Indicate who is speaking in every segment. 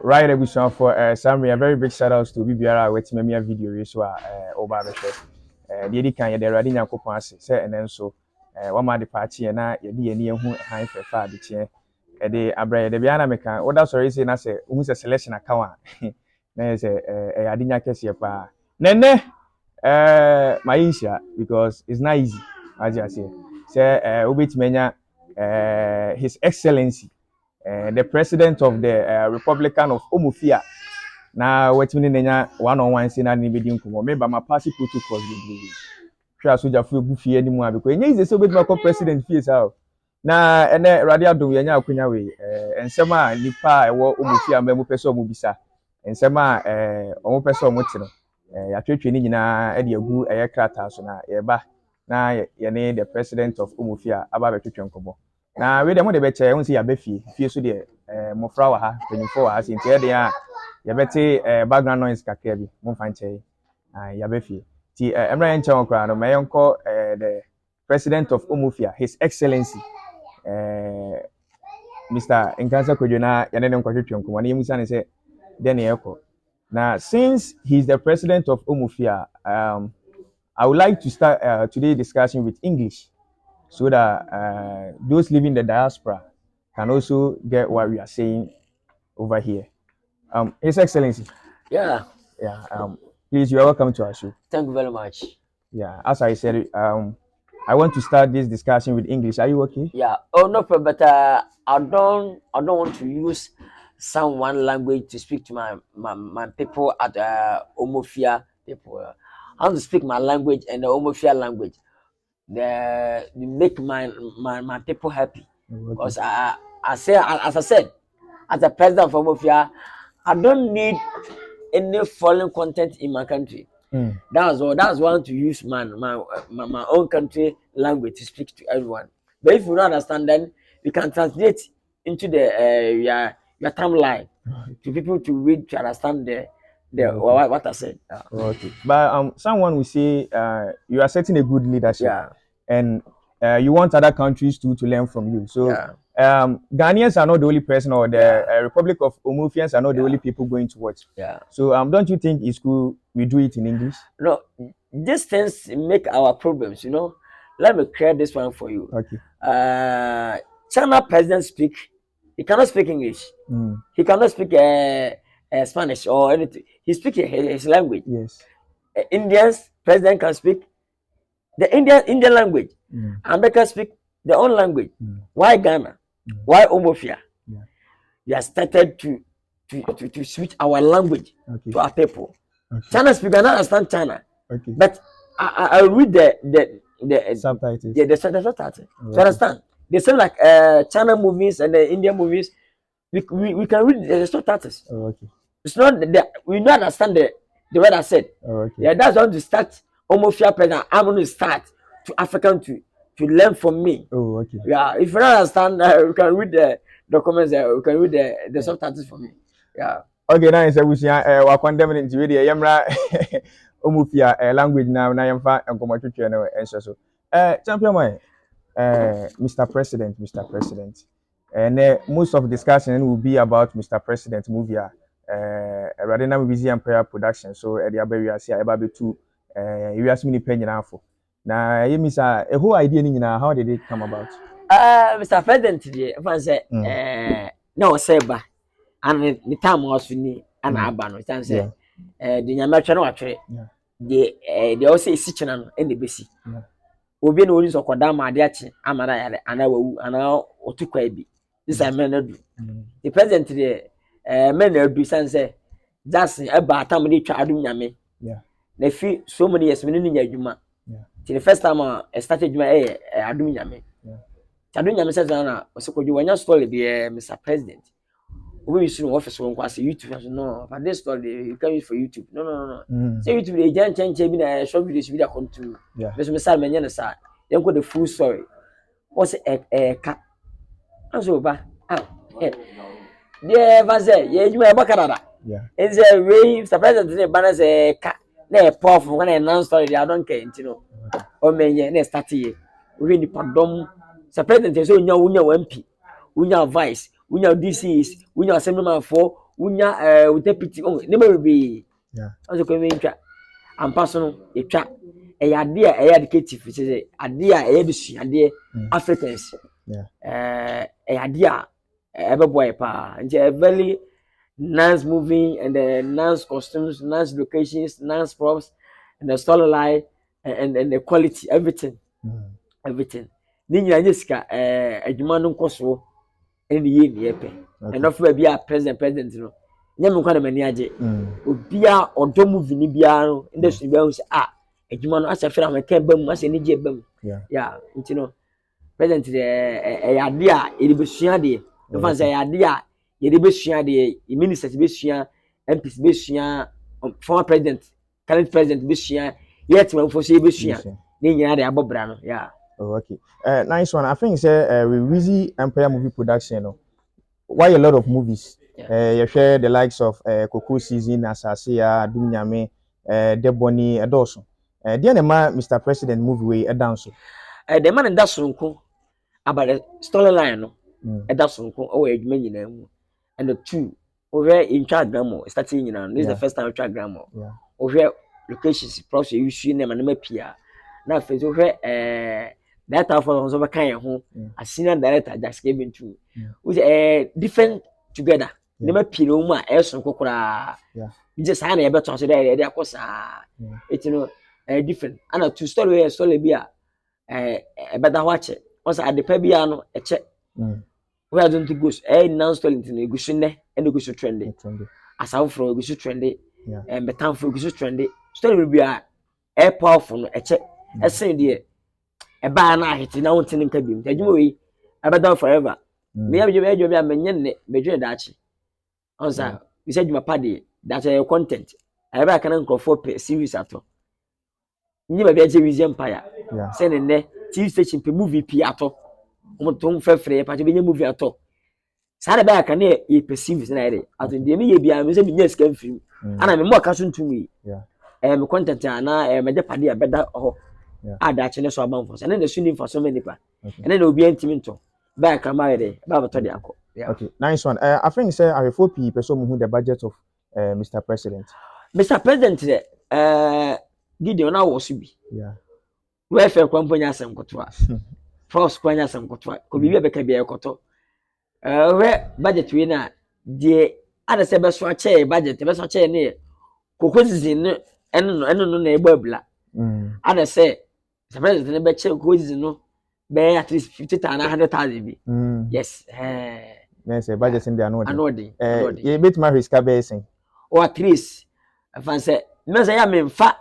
Speaker 1: Right, ebusuan for Sammy, a very big shout out to BBR with me video so over the show. The edikan the ready Nyankopon ase say and then so one man the party na ye di ani ehu han fefa de tie e de abra de bia na meka oda sorry say na say hu say selection account na say adinya kese pa nene maisha because it's not easy as you say obitimenya his excellency the president of the Republican of Omofia. Now, what's meaning one-on-one saying I need to come. Maybe my party protocols will be. Try so just feel goofy anymore because you is so bit my president face out. Now, and then radio do we now kunya we and some nipa ewo Omofia memo person mobisa and some omo person motino. Ya twetwe ni nyina e de agu eye krata so na ye ba na ye ne the president of Omofia aba betwetwe nkobo. Na we dem de be che won se ya be fie so de mofra wa ha penifo wa ha se ntia de a ya beti background noise kakra bi mo fa nche ya be fie ti emra yen che okra no meyenko the president of Omofia, his excellency Mr. Nkansah Kwadwo na ya ne nkwatwetwe nkomo na yemusa ne se de ne yeko na since he's the president of Omofia, I would like to start today's discussion with English so that those living in the diaspora can also get what we are saying over here. His Excellency.
Speaker 2: Yeah.
Speaker 1: Please, you are welcome to our show.
Speaker 2: Thank you very much.
Speaker 1: Yeah, as I said, I want to start this discussion with English. Are you okay?
Speaker 2: Yeah. Oh no, but I don't want to use one language to speak to my people at Omofia people. I want to speak my language and the Omofia language. They make my people happy. Because I say, as I said, as the president of Omofia, I don't need any foreign content in my country. That's why I want to use my own country language to speak to everyone. But if you don't understand, then we can translate into the your timeline to people to read to understand what I said.
Speaker 1: Okay. But someone will say you are setting a good leadership.
Speaker 2: Yeah.
Speaker 1: And you want other countries to learn from you. So Ghanaians are not the only person, or the Republic of Omofians are not the only people going to watch.
Speaker 2: Yeah.
Speaker 1: So don't you think it's cool we do it in English?
Speaker 2: No, these things make our problems, you know. Let me clear this one for you.
Speaker 1: Okay.
Speaker 2: China president speak, he cannot speak English. He cannot speak Spanish or anything. He speaks his language.
Speaker 1: Yes.
Speaker 2: Indians president can speak the Indian language. America speak their own language. Why Ghana? Why Omofia? They have started to switch our language to our people. China speak, I don't understand China. But I read the
Speaker 1: subtitles.
Speaker 2: Yeah, the subtitles. You understand? They say like China movies and the Indian movies. We can read the subtitles. It's not we don't understand the word I said. Yeah, that's how to start Omofia president. I'm going to start to African to learn from me. Yeah, if you don't understand, you can read the documents. You can read the subtitles for me. Yeah.
Speaker 1: Okay, now is we condemn into video. Yamra Omofia language now. Na yamfa enkomatwetwe no enso so. Champion man, Mr. President, and most of the discussion will be about Mr. President movie. Rather than Weezy Empire production. So the aba see aba be two. You ask me penny now for. Now, you miss a whole idea. How did it come about?
Speaker 2: Mr. President, if I say, no, Seba, and the time was me and Abano. Say, the Yamacha actually, they also sitting on the BC. Obi no use Okodama Adiachi, Amara, and I will to Kwabi. This I may not do. The president today, men will be say, that's about time they try to do me. They feel so many years in your Juma. Till the first time I started my Adum Yame. Adum Yame says, "So could you want your story be Mr. President? We used to office one class YouTube. No, but this story you can use for YouTube. No. Say YouTube, the giant change in a short video come to. There's Mr. Menyan side. Then got the full story. What's a cat? I'm so bad. Yeah, Vaze, you are Bacarada. It's a way, Mr. President, but as a cat. Na powerful when I announce story I don't care, you know. O menye na start here. We ni padom. Sa president so nya MP, unya vice, unya DCs, unya assemblyman for, unya utepiti oh never be
Speaker 1: Yeah.
Speaker 2: also come intwa ampa so no etwa ade a educative say ade a edusu ade Africans ade a ebeboy pa nje very nice moving and the nice costumes, nice locations, nice props, and the storyline and the quality, everything. Everything. Then you just got a demand coso in the year, and not for be a president, you know. Never kind of many Ubia or don't move in Ibiano in the Sibels. A human as a friend, I can't bum, as any jebum. Yeah, you know. President, a idea, it was shady. The fans idea. Yɛde besua de ministers besua MPs besua former president current president besua yet man for say besua ne nyina de abobra no yeah.
Speaker 1: Oh, okay. Nice one. I think say with Weezy Empire movie production no why a lot of movies you share the likes of Coco season Asasia Dunyame Deboni Edoso dear na Mr. President movie we dance so
Speaker 2: the man that sonko about the storyline no that sonko o edwuma nyina mu. And the two, over in chat grammar, starting in this is the first time I tried grammar. Over locations, process you see them and mapia. Now, face over that time for over kind of home, a senior director just gave into with a different together. The mapiloma, else and cocora. Just had a better today, of course, it's different. And a two story be a better watch it. Also at the Pebiano, a check. Where don't you go? Now stolen to go and go to trendy. As I'm from go to trendy, and the town for go to trendy. Story will be a powerful a check. A say dear, a banner hitting out in cabin. Tell you I better forever. Me have you a many major dachi. Also, we said you my party that's a content. I ever can go for series at all. You may be a Weezy Empire. Sending there TV station movie piato. Tom Fefre, but you movie at all. Sada back and he perceives an idea. As in the media, be a museum, yes, came through. And I'm more accustomed to me. I'm content and I am a party a better or add that channel so amount for. And then the swinging for so many people. And then it will be intimate. Back a married, Baba Todiaco.
Speaker 1: Okay, nice one. I think, sir, I have 4 people who the budget of Mr. President.
Speaker 2: Mr. President, Gideon, I was be. Welfare company as some cotua. Force kwanya sam kotwa ko bibi abeka bia ekoto budget we na de ada se beso ache budget beso ache ne kokozizi no eno na egba bla ada se president ne be che kokozizi no be at least 50,000 100,000 bi yes
Speaker 1: yes budget in the
Speaker 2: anodi
Speaker 1: ye bit ma risk be sen
Speaker 2: or at least fan say me say ya me fa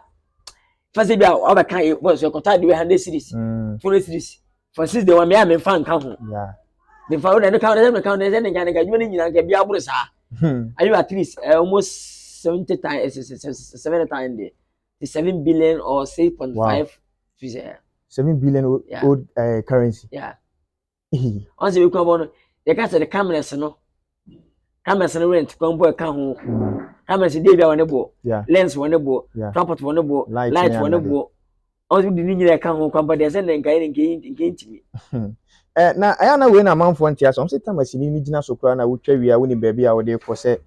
Speaker 2: say bia obeka e boss ekota de we 100 series 4 series for since the one me am fan kan ho the found the count and you mean you be able sa are you at least almost 70 times 7 times there the 7 billion or 6.5
Speaker 1: 7 billion old currency
Speaker 2: once we come on they can say the cameras no rent come boy kan ho cameras dey bia one bo lens one bo transport one bo light one bo once we dey kan ho kwamba dey say nke
Speaker 1: na aya na we na manfo ntia so say tamasini ni gina so kra na wotwa wi a woni baabi a wode ko se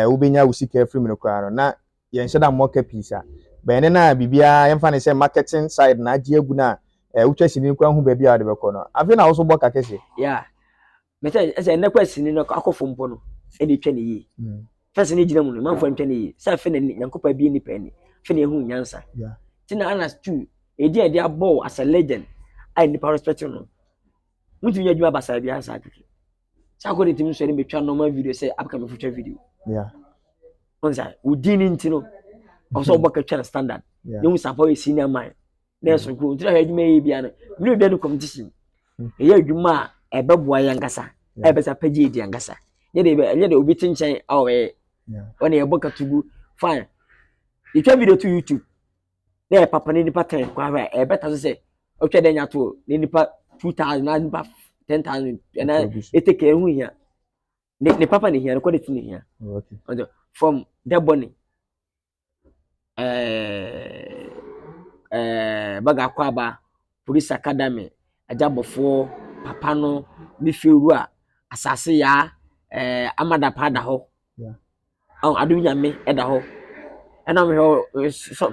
Speaker 1: wo benya wo sika free no kra no na ye nse da market piece a be ne na bibia ye fa ne say marketing side na agi agu na wotwa sini kra hu baabi a wode be ko no afi na wo so boka kese
Speaker 2: me say na kwa sini no akofo mpo no e de twa ne yi first ni gina mu no manfo ntwa ne yi say afi na nyankopa bi ni pa ni afi na ehu nyansa tina anas 2 edi abo as a legend I ni power spectrum no mutu nya djuma basa bia sa keke sa ko de tim so ni betwa normal video say apka me future video onza udini ntino also oboka twa standard you support senior man na so ko ntira adwuma yi bia no me bia no competition e ya adwuma e beboa ya ngasa e be sa page di ngasa ye de obi tinchen awe one e boka tugu fine you try video to YouTube na papa ni pattern kwa e better so say o twa de nya to ni nipa 2,000 nipa 10,000 and it take care hu here ne papa ni here ko de tin here from that bonny baga kwaba police academy ajabofo papa no mi firu a asase ya amada pada ho adu nyame eda ho ena me ho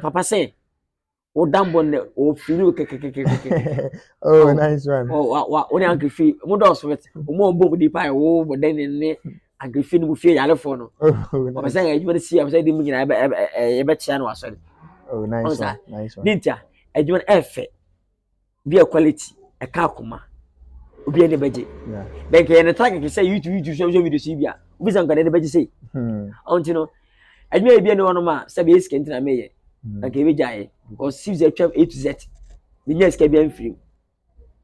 Speaker 2: papa say o dambo ne o feel kekekekeke
Speaker 1: Oh, nice one.
Speaker 2: wa oni agrifi mo do so bet o mo bom di pa wo bo den ne agrifi no mu fie yale fo no
Speaker 1: Oh,
Speaker 2: o
Speaker 1: nice.
Speaker 2: say ejuma de si am say di mu nyina be chia no asori
Speaker 1: Oh, nice one. Nice one.
Speaker 2: Ninja ejuma efe be a quality e ka akoma obi ene beje
Speaker 1: Yeah.
Speaker 2: then ke ne tag ke say YouTube show video si bia obi san ka ne beje say onti no ejuma e bia ne wono ma say be sika ntina meye na ke be jaye because si ze twam A to Z the next ke bia mfiri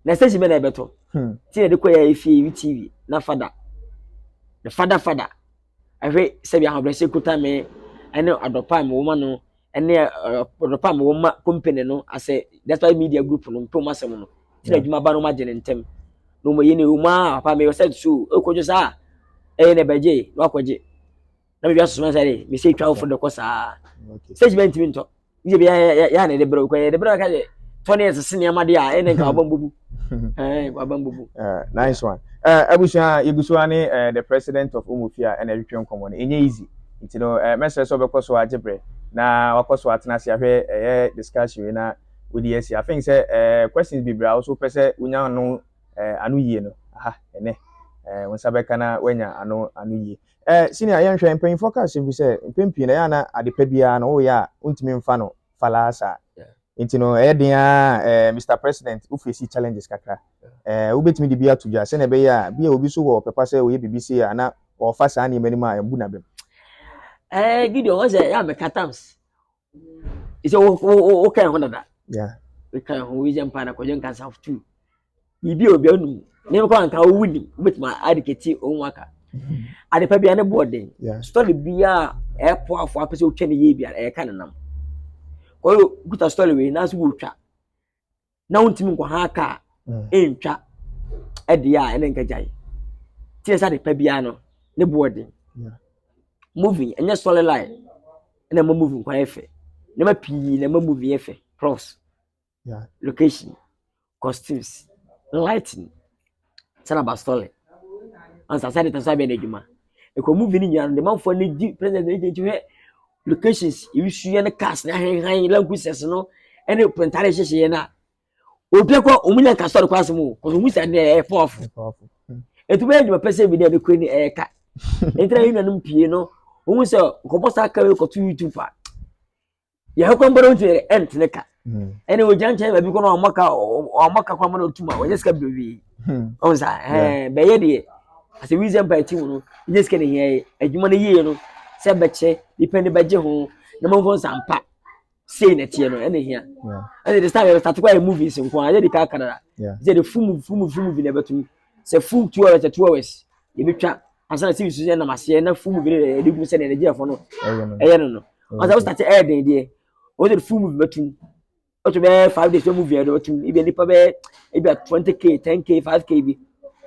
Speaker 2: na station be na beto ti de ko ya efie TV na fada the father ahwe say bia ha bless kuta me ene adopa me woman no ene adopa me woman company no ase that's why media group no mpom asem no ti na adwuma ba no ma gene ntem no mo yene uma papa me said so ekojo sa ne beje no akoje na me bia so so say me say twa for the course segment mi nto ye bia ya na de bro ko ye de bro ka je 20 years senior ma dia ene ka obambubu obambubu
Speaker 1: nice one. Abusha Yeguswa ni the president of Umufia and Eritrean Common. Enye easy. Nti no message so bekoso ajebre na wakoso atena se ahwe discussion na odi esi. I think say questions be bra also pese unya no anu yie no. Aha ene wonsa beka na wanya anu yie. Senior yan hwe mpem focus bi say mpem pii na ya na adepa bia na wo ya untimi mfa no falasa. Nti no Mr. President who face challenges kakra who bet me the bia to ja se na be ya bia obi so wo pepa say we BBC ya na o fa sa na mani ma embu na bem
Speaker 2: Gideon was ya me katams is o kan ho dada
Speaker 1: yeah
Speaker 2: we kan ho Weezy Empire ko Nkansah of 2 bibi obi anu ne ko anka wo wudi bet ma adiketi onwaka adepa bia ne boarding story bia po afo apese o twene ye bia kan nam ko guta story we na so wo twa na untimi nko ha ka entwa edia ene nkajai tie sa de pa bia no ne boarding movie enya story line ene ma movie nko efe ne ma pi ne ma movie efe props location costumes lighting sana ba story ansa sa de tansa be na djuma e ko movie ni nyano de manfo ne di president e je locations iwisu ne cast na han languages no ene printare hyehyɛ na obi ko omunya ka story kwase mu ko mu sa ne powerful etu be djuma pese bi de ko ni ka entra yi nanum pie no omu se ko bosa ka we ko to YouTube pa ya ko mboro ntu ent ne ka ene o janche ba bi ko no amaka kwa mana otuma o yeska bi o sa be ye de ase Weezy Empire team no yeska ne ye adwuma ne ye no se beche depend beje ho na mo sampa sei na tie no ene hia ene the start kwa movies nko a ye de ka kanara je de full movie na betu se full 2 hours ye betwa asa se bisu na mase na full movie na de bu se na energy afo no eye no asa we start air de o de full movie betu o to be 5 days movie e do betu e be nipa be e be 20k 10k 5k bi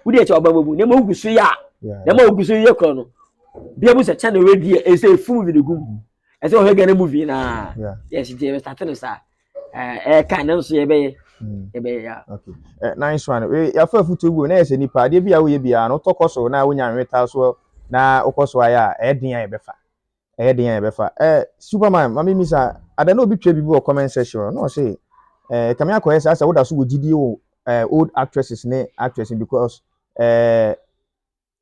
Speaker 2: wudi e che obababu ne mo gusu ya ne mo gusu ye kro no bia bu se channel we die e say full movie de gum e say o he gane movie na yes je start no sa kan no so ye be ya
Speaker 1: okay nice one we ya fa futu gu na ese nipa de bia wo ye bia no tokoso na wo nya nweta so na okoso aya edin ya be fa Superman mama misa ada na obi twa bibi o comment section no say kamia ko esa asa wo da so wo gidi o old actresses ne actresses because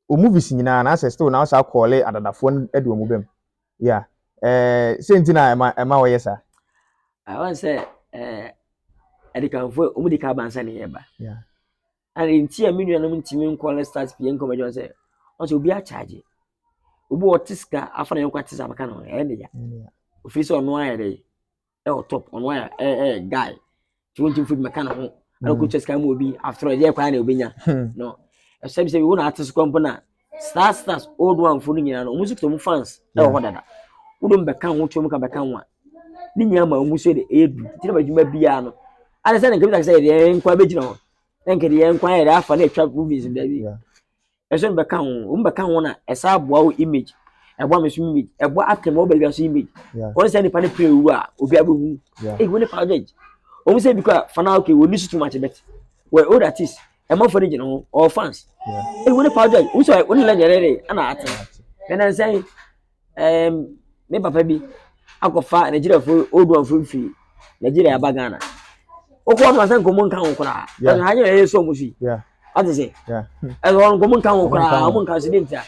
Speaker 1: o movies nyina na asa still na asa call adadafo ede o mu bem yeah sentina ema wo yesa
Speaker 2: I want say edikanfo omudika bansa ne yeba
Speaker 1: yeah
Speaker 2: and nti a menu na ntimi nkwale start pie nko mejo say o say obi a charge obi otiska afa na yankwati za maka no ne ya ofisi ono ayere o top ono ya guy ti food maka no ho ana ko cheska mu obi after all ye kwa na obenya no e say we na artist kompo na stars old one fo no nyina no music to mu fans e ho dada udom beka ho twom ka beka ho ni nyama ma mu so de edu ti na badwuma bia no ana say na nkabita say de nkwa begina ho enke de nkwa ya afa na atwa movies da bi eso beka ho na esa aboa image ebo me so image ebo akem o bega so image won say ni pa ne pre wu a obi abewu woni project o mu say because for now okay we need too much bet we old artists e mo for gina ho or fans woni project won say woni la jere ana ate then I say Me papa bi akofa Nigeria for old one for free Nigeria bagana okwo no san komo nkan okra aso hanye e so mu fi ati say e won komo nkan okra mo nkan so dinta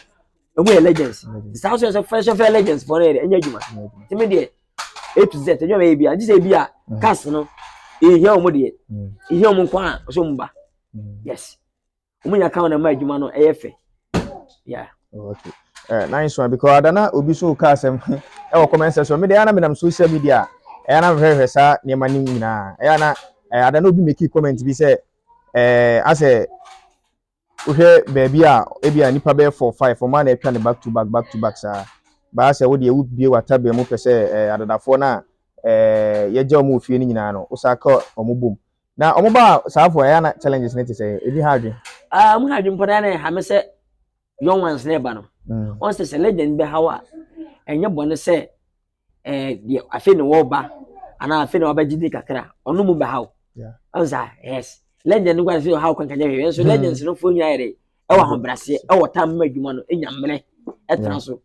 Speaker 2: e mo legends south so fresh of legends for e enya djuma ti me de A to Z enyo me bia ji say bia cast no e hia omo de e hia omo kwa so mba yes omo nya kan na ma djuma no e yefe yeah
Speaker 1: okay nice one because adana obi so ka asem e wo comment section me de ana me nam social media e ana hwehwe sa ne mani nyina e ana adana obi make comment bi say ase uhwe baby a e bia nipa be 4-5 for man e twa ne back to back sa ba ase wo de e bie watabe mu pese adadafo na ye je omo ofie ni nyina no usaka omo bom na omo ba saafo e ana challenges ne te say e bi ha adwen
Speaker 2: mo ha adwen poda na ha me say young ones never no once the legend be how enye bone say the afi ne wo ba ana afi ne wo ba jidi kakra onu mu be how onza yes legend gwa say how kan kanya we so legends no fo nya ere e wa hobrase e wo tam madwuma no enya mre e tran so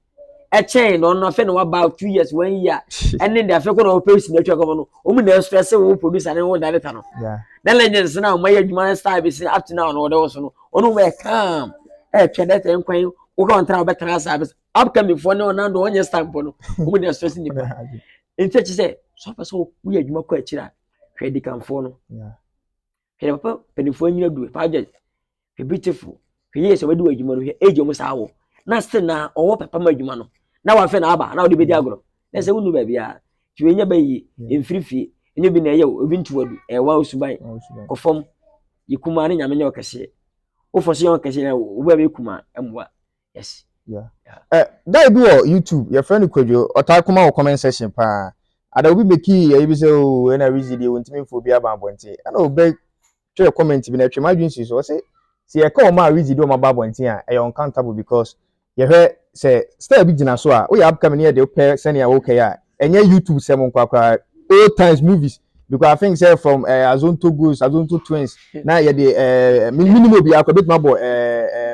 Speaker 2: e chain no afi ne wo about 2 years 1 year ene de afi ko no pay na twa ko no o mu na stress wo producer ne wo director no the legends na o ma yadwuma style be say up to now no wo de so no onu me calm twede ten kwan wo ka ontra betra service upcoming for no na do onye stamp no wo dey stress ni pa enti chi say so person wo ya adwuma ko akira hwedi kanfo no hwede papa penifo nyina du project beautiful hweye so wadi adwuma no hwe eje mo sa wo na still na owo papa ma adwuma no na wa fe na aba na wo de bedi agro na se wonu ba bia hwe nya bayi emfirifie enye bi na ye obi ntuwadu wa osuban ko fom yikuma ne nyame nya okese o for yon kese na wo ba be kuma emwa yes
Speaker 1: that be on YouTube your friend Kwadwo otakuma o comment section pa ada obi meki ya bi say o na Weezy dey wontimi fo bi abambonte ana obe try comment bi na twema dwunsi so say see e ka o ma Weezy dey o ma babonte a e uncountable because ye hwe say star bi gina so a o ya upcoming here dey pay senior okay ya enye YouTube sem nkwa old times movies because I think say from Azonto Ghosts, Azonto Twins na ye dey minimum bi akwa bit ma bo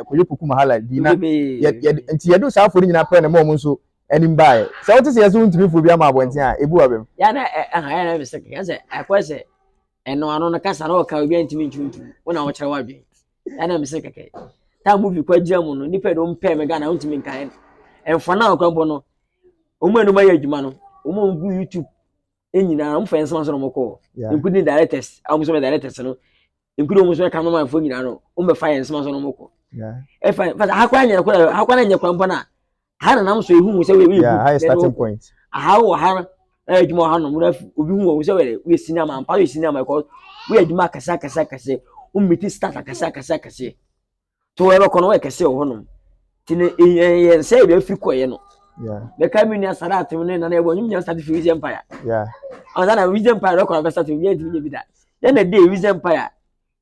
Speaker 1: koyopoku mahala di na nti ye do sa afori nyina pre na mo nso enim bae say what say so ntimi fo bi ama abonten a ebu abem
Speaker 2: ya na ya na be say ya say akwa say eno ano na kasa na o ka obi ntimi ntimi wona wo kire wadwe ya na me say keke ta movie kwa giamu no nipa do mpe me ga na ntimi nkan enfo na akwa bo no omo enu ma ya adwuma no omo ngu YouTube enyina am fa ensama so no moko including directors am so directors no including omo so cameraman fo nyina no o me fa ensama so no moko e fa hakwa nya kwa mpana ha na nam so ehu se we
Speaker 1: high starting point
Speaker 2: ha wo ha adwuma ha no mo obi hu wo se we cinema ampa we cinema ko we adwuma kasa o meti start kasa to we ko no we kase wo no tine ye se be afiri koye no the community asara atime na ebo nyum nya start fi Weezy Empire and na Weezy Empire record be start we dey bi da then the day Weezy Empire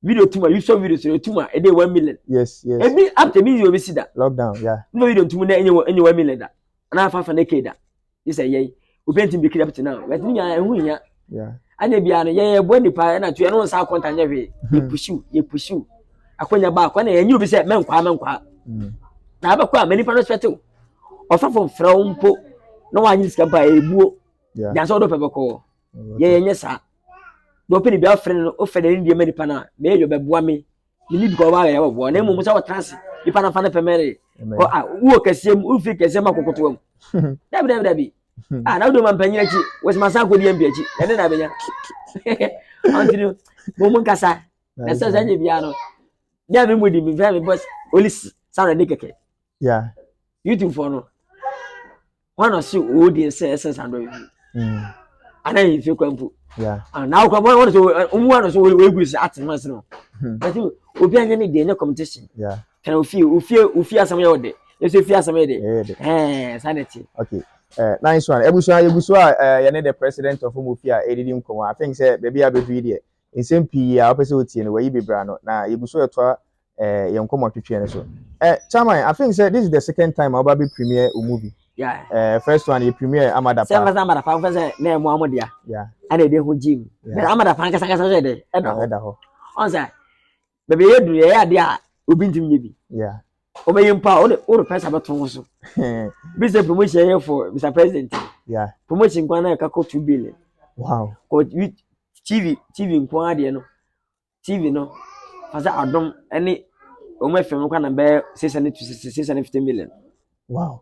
Speaker 2: video tuma you saw video so tuma e dey 1 million
Speaker 1: yes
Speaker 2: ebi after video be see da
Speaker 1: lockdown
Speaker 2: no video tuma na enye 1 million da na fa na ke da you say ye obi be create now but nya ehu nya anya bia no ye bo nipa na to no sa content nya we ye pushu akonya ba akwa na enye obi say menkwa na abakwa amanipa no respect ofa from frompo no wanyi skamba ebuo ya so do pebeko ye nye sa do pe ni bia frene no o fe de ndi manipa na me yo beboa me ni bi ko ba ya beboa na mu sa trans nipa na fa na pemere ko wo kasem u fi kasem akokoto am dabi na do man panyira chi wes masa ko di am biachi ene na benya antino mo mun kasa na sa zanye bia no dia me mudi mi fa me boss olis sound de keke YouTube for no one of you audience says and and then if you come and now come one so we go at months no but you obi anya ni dey competition can we feel some your day you say feel some day sanity
Speaker 1: okay nice one ebusu ya ne the president of Umofia edidim komo I think say baby abedu there in same p ya opese otie no we bebra no na ebusu eto yen komo twetwe ne so chairman I think say this is the second time I'll be premiere a movie first one you premiere Amada
Speaker 2: Pa Amada Pa say na emu amodia and dey ho gym but Amada Pa kasa say dey eda ho on say baby you do ya dey a obi ntim nyebi Obeyimpa o pesa beton so. Be say promotion here for Mr. President.
Speaker 1: Yeah.
Speaker 2: Promotion kwa na ka 2 billion.
Speaker 1: Wow.
Speaker 2: Ko TV nkwa de no. TV no. Asa adom any o ma fem kwa na be 650 million.
Speaker 1: Wow.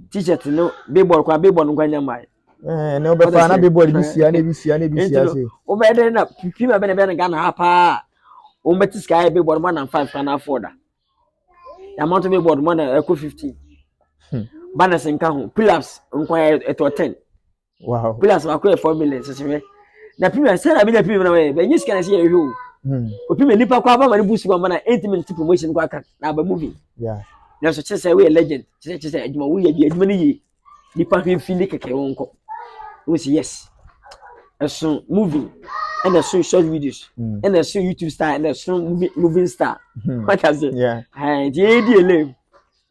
Speaker 2: T-shirt no billboard nkwa nyama.
Speaker 1: Ne obefa na billboard bi sia na bi sia say.
Speaker 2: O be de na pima be na Ghana ha pa. O mbeti sky billboard more than 5 can afford. The amount of billboard more than equal 15. Banners in Kahu, pull-ups nkwa at 10.
Speaker 1: Wow.
Speaker 2: Pull-ups are 4 million. So na pima say na be na pima na we. Be nyis kana say you. O pima nipa kwa ba ma boost kwa na 8 minutes promotion kwa ka na ba movie.
Speaker 1: Yeah.
Speaker 2: Na so say we legend. Say adwuma we adwuma ni yi. Nipa hwe fili keke wonko. We say yes. So movie and a short videos and a YouTube star and a moving star. What has it?
Speaker 1: Yeah.
Speaker 2: And yeah.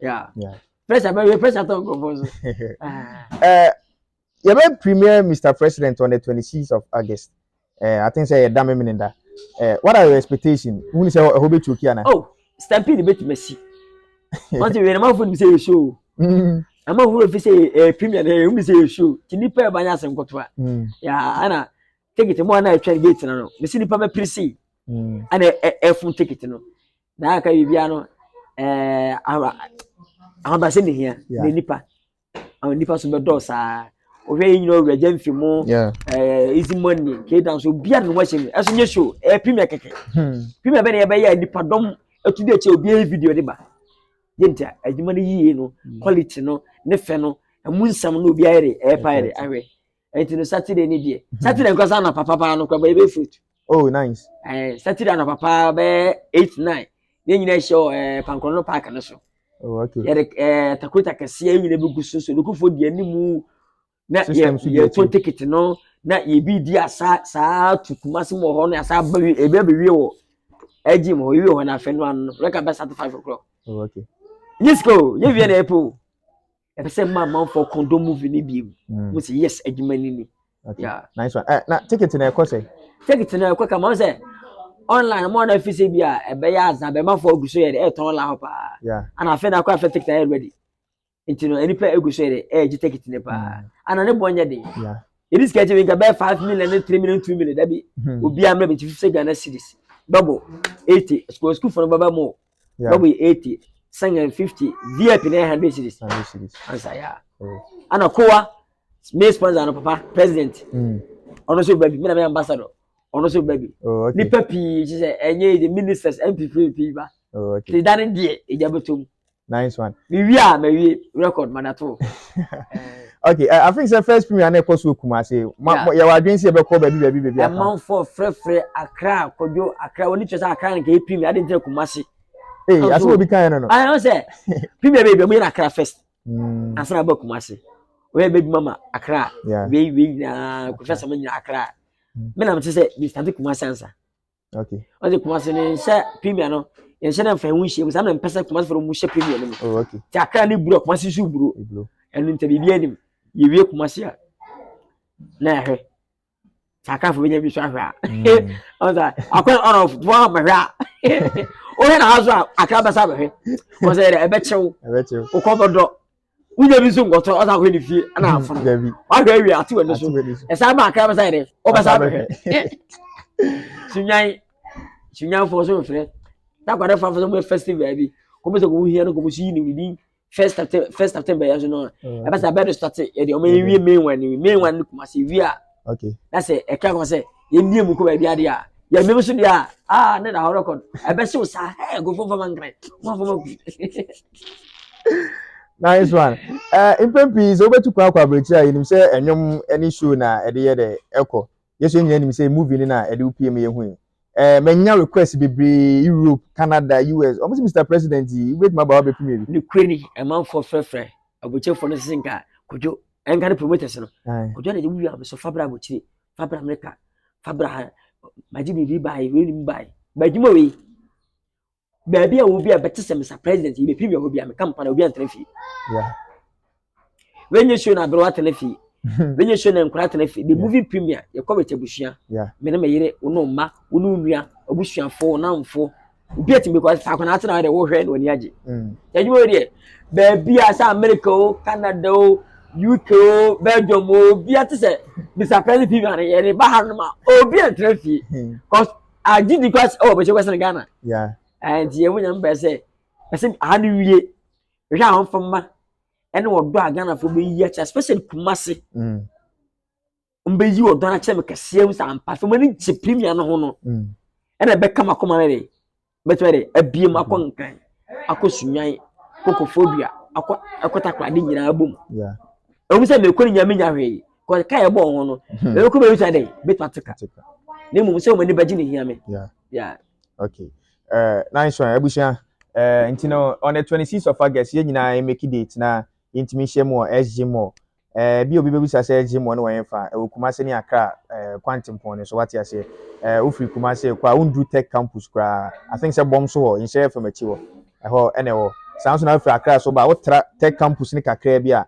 Speaker 1: Yeah.
Speaker 2: Press a talk of
Speaker 1: You premier Mr. President on the 26th of August. I think say damn minute that. What are your expectations? Who is a hobby to Kiana?
Speaker 2: Oh, stampede bit messy. Once you remember when say show. I'm a who say premier who say show. Kinipa banyas and kotwa. Yeah, Anna. Take it more na try gate no. Me see nipa be prisi. And a phone ticket no. Na ka bibia no aba se ne here. Ne nipa. Awon nipa so be do sa. O hwe yin no reje mfimu. Easy money. Ke dan so bia no wache. Eso nye show. Premier keke. Premier be na be ya nipa dom etude che obi video de ba. Yenta adwuma no yiye no, quality no, ne fe no, emunsam no obi ayre paire awe. Enti no Saturday ni die. Saturday nkosa na papa no kwa be fruit.
Speaker 1: Oh nice.
Speaker 2: Saturday na papa be 8 9. Ne nyina show Pankrono Park no so.
Speaker 1: Oh okay.
Speaker 2: Ya takuta kase nyina be guso so lokufo die animu na ye to ticket no na ye bi di asa saa tukumase mo ho na asa ba ebe wo. Eji mo wi ho na fe no an reka be 5 o'clock.
Speaker 1: Oh okay.
Speaker 2: Nisco, you be an apple. I say my mom for condom movie ni bi. We say yes, adwumani ni. Yeah.
Speaker 1: Nice one. Now take it to na course.
Speaker 2: Take it to na kwaka man say online mo na fi say bia e be ya azan be man for oguso ye e ton la hopa.
Speaker 1: Yeah.
Speaker 2: And I feel na kwa fit take it ready. Into no any play oguso ye e ji take it ne pa. And na bonya dey.
Speaker 1: Yeah.
Speaker 2: It is getting be 5 million, 3 million, 2 million. That be obi am be 50 Ghana cedis. Double 80. School for baba more. Double 80. Sang 50 VIP na 100 cedis.
Speaker 1: 100 cedis.
Speaker 2: Answer yeah. Ana kowa me sponsor no papa president. Ono so baby, me na ambassador. Ono so baby.
Speaker 1: Oh okay.
Speaker 2: Ni papi she say enye the ministers MP ba.
Speaker 1: Oh okay.
Speaker 2: The dane die ejabetom.
Speaker 1: Nice one.
Speaker 2: Me wi record manato.
Speaker 1: Okay, I think the first premier na ekoso Kumase. Ya wadwen se be call baby.
Speaker 2: Amount for free Accra, Kwadwo, Accra. Oni chese Accra nke premier ade nte Kumase.
Speaker 1: Hey, as we be kind no.
Speaker 2: I know say premier baby me na Accra first. Answer about Kumase. We baby mama Accra. We na professor me na Accra. Me na me say Mr. Kumase answer.
Speaker 1: Okay.
Speaker 2: Ode Kumase ne say premier no. Yen say na fa hu hie, me na pesa Kumase for mu hie premier no.
Speaker 1: Oh okay.
Speaker 2: Ti Accra ni buro Kumase su buro. Enu nte bibia nim. Ye wie Kumase a. Na hwe. Saka fo benya bi so ahwa. Onza akwa on of do amhwa. O he na hazo Accra besa behwe. Ko say e be chew. O ko bodo. Unya bi so ngoto o sa hwe ni fie na afo. Wa hwe wi ati we no so. E sa ma Accra besa ide. O besa behwe. Sunyai for so fre. Ta kwade fa so mo festival bi. Ko mo so ko hie no ko mo shi ni within first September ya so no. E besa be start e de o me wie main one Kumase wi a.
Speaker 1: Okay.
Speaker 2: That's it. E ka ko say ye nie mu ko ba bia de a. Ya me so dia na da record. E be so sa go for mangre. Mo for
Speaker 1: Nice one. Impempi so betu kwa brechi a yenim say enwom any show na e de ye de eko. Yeso nyina nim say movie ni na e de upiem ye hu. Menya request bebre Europe, Canada, US. Almost Mr. President, wait my baba be premier.
Speaker 2: Ni kwani a man for frefre. Abuche for no sinka. Kojo enka promoters no. Kojo na de wi am so fabra abuche. Fabra America. Fabra majibi bi buy, we buy. Bajimo we. Baby a will be a better Mr. President, he be premier will be a company will be an trefi.
Speaker 1: Yeah.
Speaker 2: When you show na bro at trefi. When you show na nkura trefi, the movie premier, you come with a bushia.
Speaker 1: Yeah.
Speaker 2: Me na me yire uno ma, unu nua, obusuafo na mfo. beating because I can answer now the war when yaji. You know there. Baby as America, Canada, UK, Belgium, Beat say Mr. President people and Bahanma, oh be a trophy. Cause I did because but you was in Ghana.
Speaker 1: Yeah.
Speaker 2: And you wouldn't say I said how do you round from ma and what Ghana for me yet, especially Kumasi. Mbe yi odon ache me kase am sa ampa fe mani chi premier no ho no e na be kama koma na betwere abiem akonkan akosunyan kokofobia akota kwade nyina abom
Speaker 1: yeah
Speaker 2: ewu se me koni nyame nya hwe ko ka ye bo ho no e ko be wi say betwatika na mum se o mani baji ne hia me yeah
Speaker 1: okay nice one abusia ntino on the 26th of August ye nyina make date na intimi shemo SG mo bi obi bebusa say SG mo no wen fa e Kumase ni Accra quantum pon so what you say ofri Kumase kwa undru tech campus kwa I think say bom so ho in share from achi ho e ho ene ho sounds na ofri Accra so ba what tech campus ni kakra bi a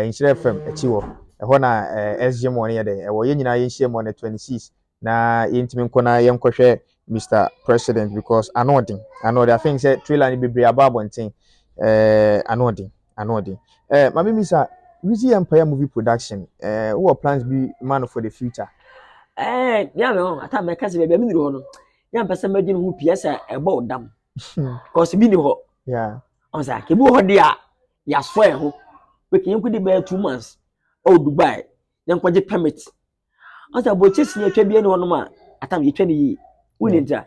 Speaker 1: in share from achi ho e ho na SG mo ne de e wo ye nyina ye share mo on the 26th na intimi nkona ye nkwohwe Mr. President because anodin I think say trailer ni bebre ababonten anodin mama misa Weezy Empire movie production what plans be man for the future
Speaker 2: yeah no ata me kase be mi ho no ya mpesa magin hu piesa e bo dam cause bi ni ho
Speaker 1: yeah
Speaker 2: on sa ke bu ho dia ya so e ho we kin ku di be 2 months oh Dubai yan kwaje permit on sa bo chesi ya twa bi ni ho no ma ata me twa ni yi woni ntia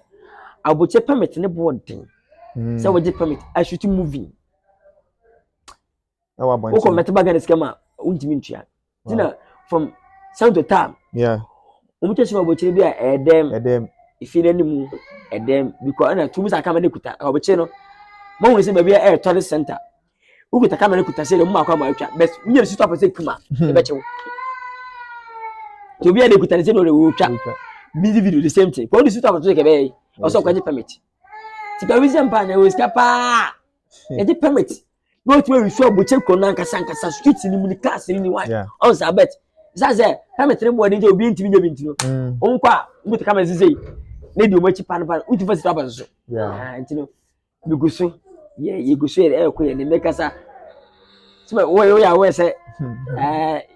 Speaker 2: aboche permit ne bo den say waje permit I shoot movie o ko meta baga skema untimi ntua tina from sound to time
Speaker 1: yeah
Speaker 2: omuche ma boche bi a edem ifire ni mu edem because na tumu sa kamera kuta oboche no ma woni se ba bi a tourist center ukuta kamera kuta se mu akwa ma atwa best nyere si top se kuma e be chewo to bi a de kuta se no re wo twa busy video the same thing ko di si top se ke be also kwaje permit ti ka Weezy Empire na we skapa e di permit no to we show boche ko na Nkansah street ni mu ni class ni wa on sa bet zaze permit ne bo de obi ntimi nya bintino on kwa mbuta kamera zizei ne di o machi pan uti fa sitaba so ntino biguso ye guso e ko ye ne mekasa sima wo ya we se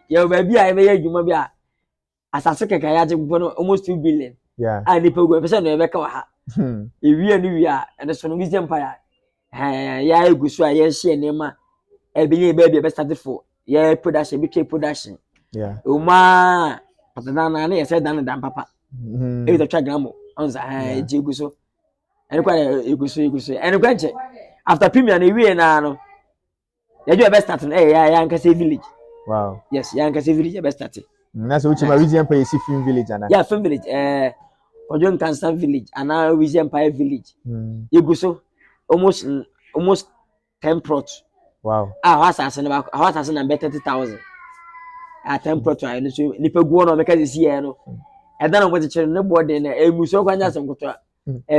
Speaker 2: ye ba bi a be ye djuma bi a asase keka ya je gbo no almost 2 billion a ni pego pese no e be ka wa ha e wi ani wi a ene so no Weezy Empire ya e guso a ye hye ne ma e be ye ba bi be start for ye production bi ke production uma patana na ye say dan papa e to twa gramo on za je guso ene kwa e guso ene kwa nche after premier na wi na no ye do be start no ya Nkansah village
Speaker 1: wow
Speaker 2: yes ya Nkansah village be start
Speaker 1: na so uchi ma Weezy Empire si film village ana
Speaker 2: yeah film village Kwadwo Nkansah village ana Weezy Empire village ye guso almost 10 plots
Speaker 1: wow
Speaker 2: hawasase na be 30,000 10 plots no so ni peguo no make this year no e dan no chere ne board na emuso kwanya asem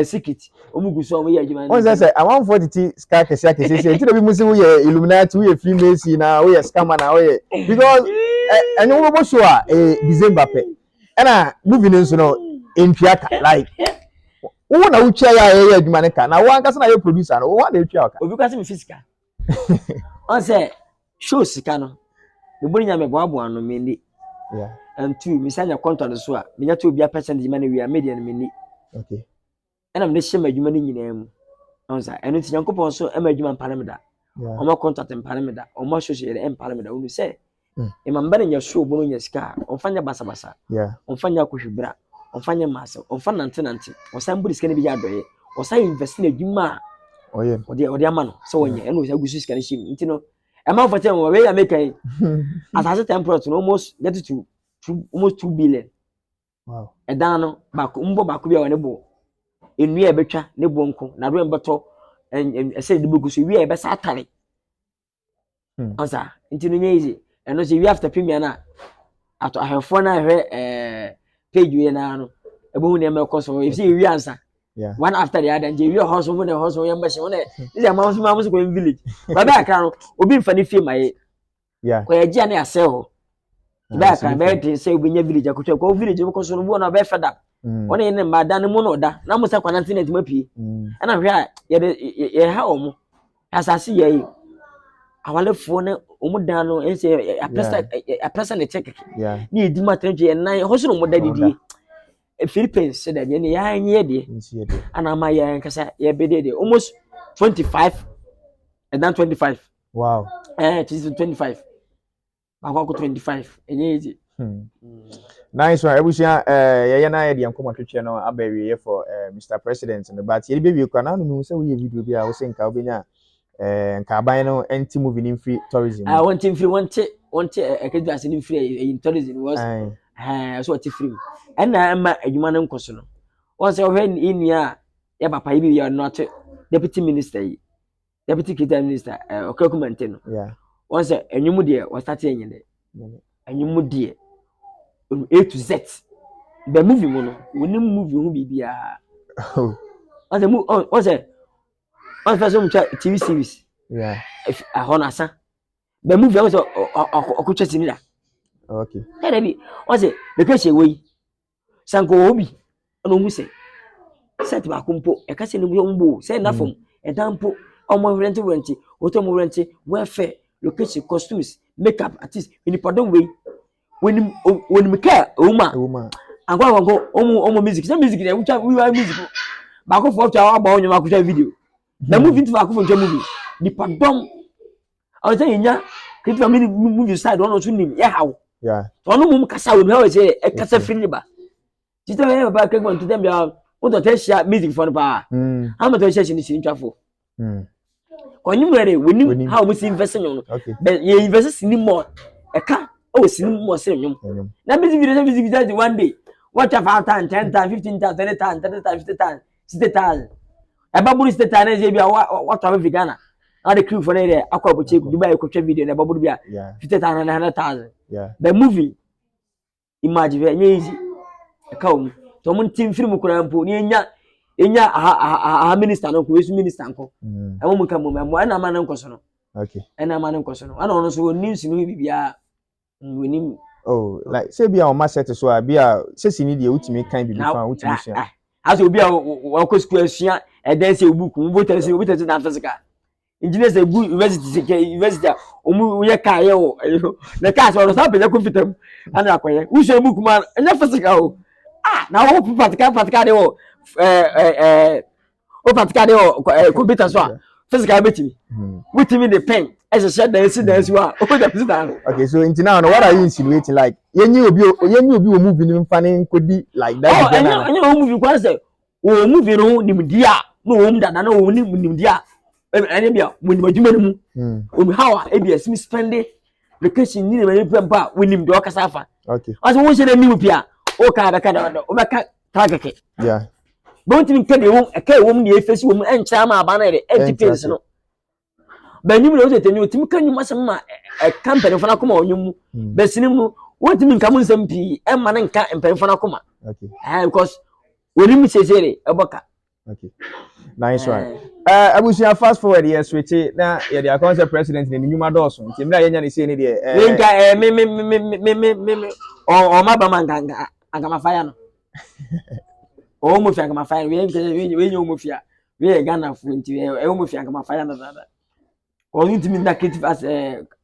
Speaker 2: secret omuguso omo ye adwuma
Speaker 1: on say I want 40 scar kese say ti do bi musi we Illuminati we Freemason na we scammer na we because enyo wo bo show December pe na movie nso no entwiaka like wo na uchi ya adwuma ne ka na wo Ankasa na ye producer no wo na etwiaka
Speaker 2: obi kwase me physical on say show sika no me boni nya me boabo no me ni and two me sanya contract so a me nya to obi a percent di man we a media no me ni
Speaker 1: okay
Speaker 2: ena me hye madwuma ni nyina mu on say eno ti Nyankopon so e madwuma mparameda o ma contract mparameda o ma show share mparameda unu say e ma mbere nya show bono nya sika on fanya basa on fanya kohwibra on fanya masa on fanya nante on san budi sika ne bi ya doye on san invest na adwuma
Speaker 1: oye
Speaker 2: odi ama no so wonye eno say gusu sika ne shim ntino e ma for ten we ya make as a temporary no almost get to almost 2 billion
Speaker 1: wow
Speaker 2: e dan no ba ko mbo ba ko bi a woni bo enu e betwa ne bo nko na do embeto e say de bugusu wi e be sa atare onsa ntino nye easy eno say we after premier na ato ahefo na hwe page we na no e bo hu ne me koso if say we answer one after the other nje we house wo na house wo yamba she wo na is amount ko village ba ba aka no obi mfa ne fie maye ko ye na ase ho ba aka ba dey say obi nya village akotwa ko village ko so no bo na ba feda One in the Madan Monoda, Namusa Quantinate Mapi, and I'm here, ye how as I see ye. I want to phone Omodano and say a person a check.
Speaker 1: Yeah.
Speaker 2: Need Dimatri and 9 Hosan Modadi. Philippines said that any year, and I'm my Nkansah, yeah, be almost 25 and then 25.
Speaker 1: Wow.
Speaker 2: It is 25. I got 25.
Speaker 1: Nice one. Ebusia yeah na yɛ nkɔmɔ twetwe no abawie for Mr. President no but yɛ baby kwa na no say we video bi a wo say nka obenya nka aban no anti movie in free tourism.
Speaker 2: I want him free want ekadwase in free in tourism was so what free. And na ma adwuma no nkoso no. Once when in ya papa yi bi you are not deputy minister. Deputy Cater Minister, Okumanten.
Speaker 1: Yeah.
Speaker 2: Once a new dear was starting in it. A new dear A to Z. The movie mono, when you move, you will be on the move on. Was it on person TV series?
Speaker 1: Yeah.
Speaker 2: If a honasa. The movie also a coach similar.
Speaker 1: Okay.
Speaker 2: Hey, was it the question way? Sanko Obi, no muse. Set back umpo, a cassin umbo, send nothing, a dampo. Omo renti otomo renti welfare location costumes makeup artist in pardon way when me care woman and go omo music some music we are music back for our ba onyo makusha video the movie to back for movie the pardon I was saying ya create movie side one or two name yeah how
Speaker 1: yeah
Speaker 2: ono mum kasa we how say e kasa free ba tita we ba ke go to them ya what to share music for ba how much to share in twafo when you ready, when how we see investing on but you invest in more a car oh see more saying that means one day watch a 5 times 10 times 15 times 20 times 30 times 50 times 60,000 a babu is the time as what have we Ghana now the crew for there aqua check Dubai coach video and a babu 50,000 and 100,000
Speaker 1: yeah
Speaker 2: the movie imagine very easy a come to team film kurampo enya a minister no ko minister nko e mo muka mo na ma nko so no
Speaker 1: okay
Speaker 2: e na ma nko so no ana ono so news no bibia wonim
Speaker 1: oh like say bia o ma set so a bia say sini de utimi kan bibi fa utimi sua
Speaker 2: as obi a wo ko school asua e den say book mo botere say obi tete na physical engineer say good university omu ye ka ye o na ka so sa pe ko fitam ana akoye wo so book ma enya physical na wo practical de o o practical de computer so physical betimi with me the pen as a said dance wa o da physical.
Speaker 1: Okay, so until now what are you insinuating like yenyi obi o movie ni mfane nkodi like that
Speaker 2: anya o movie kwa say o movie no nimdi a no o mdada na o nimdi a anya bia mo nimadwuma ni mu o how e bia simi spend vacation ni me pempa we nimdi o kasa afa.
Speaker 1: Okay,
Speaker 2: as wo shey na mi pia o ka da o beka target
Speaker 1: yeah
Speaker 2: don't think the wom e kai wom ne face wom encha ma aba na de entities no ba nyum no tete nyum timi kan nyum asem ma company fana koma onyum ba sinim no wotimi nka mun nsem pi e ma na nka empany fana koma.
Speaker 1: Okay,
Speaker 2: because woni mi sesere e boka.
Speaker 1: Okay, nice one. Abusia fast forward here switch na ye the concept president ni nyuma doso nti mra yenya ni say ni de
Speaker 2: nka me o ma ba manganga anga mafaya no o mo fianga mafaya we nyo mo fia we Ghana fu nti e mo fianga mafaya na dada o nti mi na creative as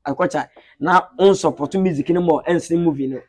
Speaker 2: akocha na on support music ni mo ensin movie no